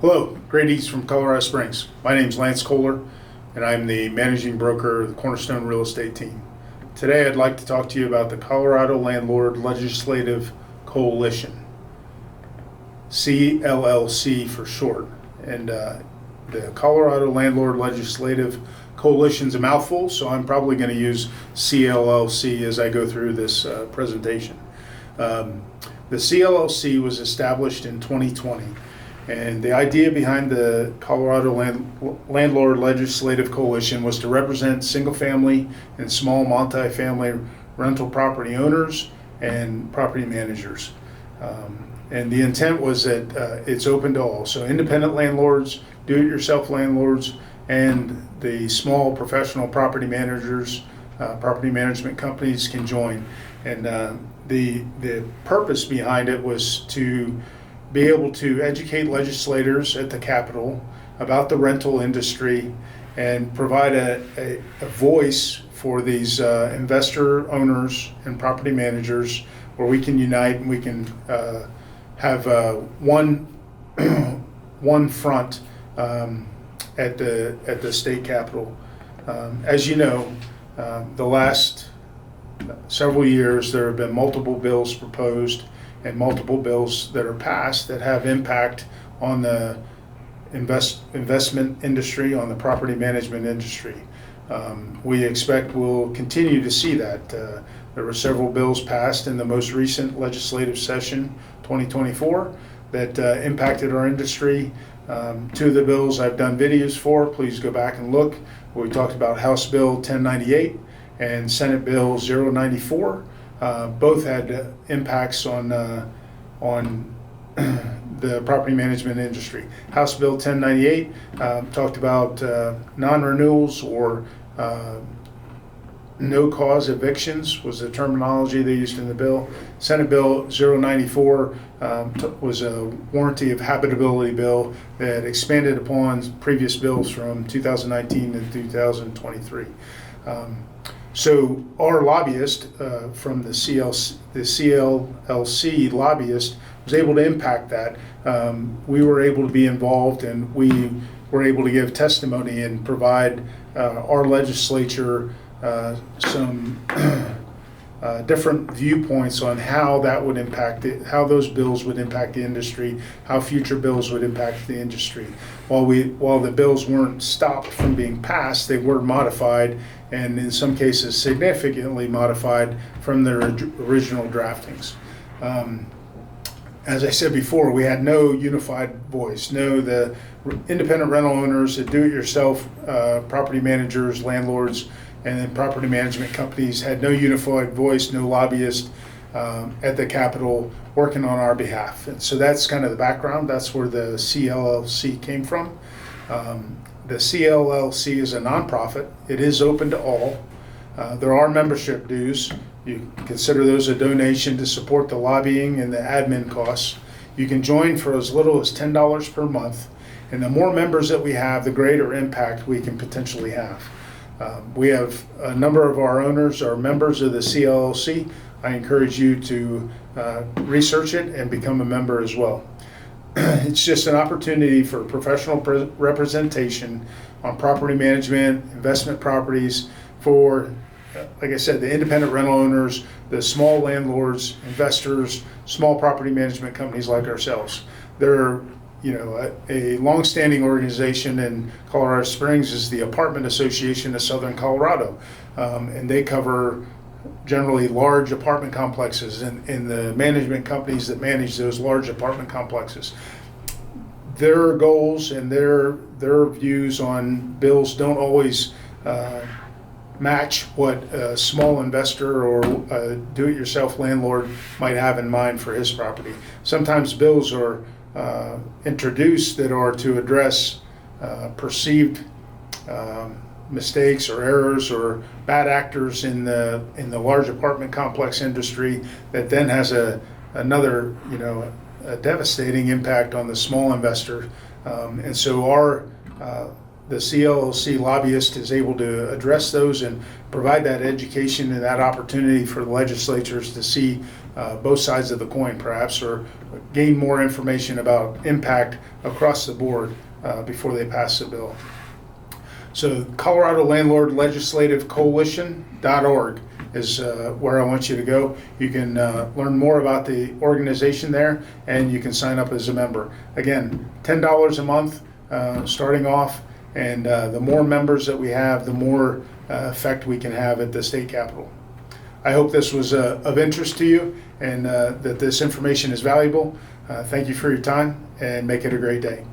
Hello, Grady's from Colorado Springs. My name is Lance Kohler, and I'm the managing broker of the Cornerstone Real Estate Team. Today, I'd like to talk to you about the Colorado Landlord-Legislative Coalition, CLLC for short. And the Colorado Landlord-Legislative Coalition is a mouthful, so I'm probably going to use CLLC as I go through this presentation. The CLLC was established in 2020. And the idea behind the Colorado Landlord Legislative Coalition was to represent single-family and small multi-family rental property owners and property managers. And the intent was that it's open to all. So independent landlords, do-it-yourself landlords, and the small professional property managers, property management companies can join. And the purpose behind it was to be able to educate legislators at the Capitol about the rental industry and provide a voice for these investor owners and property managers where we can unite and we can have one front at the state capitol. As you know, the last several years there have been multiple bills proposed and multiple bills that are passed that have impact on the investment industry, on the property management industry. We expect we'll continue to see that. There were several bills passed in the most recent legislative session, 2024, that impacted our industry. Two of the bills I've done videos for, please go back and look. We talked about House Bill 1098 and Senate Bill 094. Both had impacts on the property management industry. House Bill 1098 talked about non-renewals or no-cause evictions was the terminology they used in the bill. Senate Bill 094 was a warranty of habitability bill that expanded upon previous bills from 2019 to 2023. So our lobbyist from the CLLC lobbyist was able to impact that. We were able to be involved and we were able to give testimony and provide our legislature some different viewpoints on how that would impact it, how those bills would impact the industry, how future bills would impact the industry. While the bills weren't stopped from being passed, they were modified and in some cases significantly modified from their original draftings. As I said before, we had no unified voice. No, the independent rental owners, the do-it-yourself property managers, landlords, and then property management companies had no unified voice, no lobbyist at the Capitol working on our behalf. And so that's kind of the background. That's where the CLLC came from. The CLLC is a nonprofit. It is open to all. There are membership dues. You consider those a donation to support the lobbying and the admin costs. You can join for as little as $10 per month. And the more members that we have, the greater impact we can potentially have. We have a number of our owners are members of the CLLC. I encourage you to research it and become a member as well. It's just an opportunity for professional representation on property management, investment properties for, like I said, the independent rental owners, the small landlords, investors, small property management companies like ourselves. They're a long-standing organization in Colorado Springs is the Apartment Association of Southern Colorado, and they cover generally large apartment complexes and the management companies that manage those large apartment complexes. Their goals and their views on bills don't always match what a small investor or a do-it-yourself landlord might have in mind for his property. Sometimes bills are introduced that are to address perceived mistakes or errors or bad actors in the large apartment complex industry that then has another a devastating impact on the small investor. And so our the CLLC lobbyist is able to address those and provide that education and that opportunity for the legislatures to see both sides of the coin, perhaps, or gain more information about impact across the board before they pass the bill. So Colorado Landlord Legislative Coalition.org is where I want you to go. You can learn more about the organization there, and you can sign up as a member. Again, $10 a month starting off, and the more members that we have, the more effect we can have at the state capitol. I hope this was of interest to you, and that this information is valuable. Thank you for your time, and make it a great day.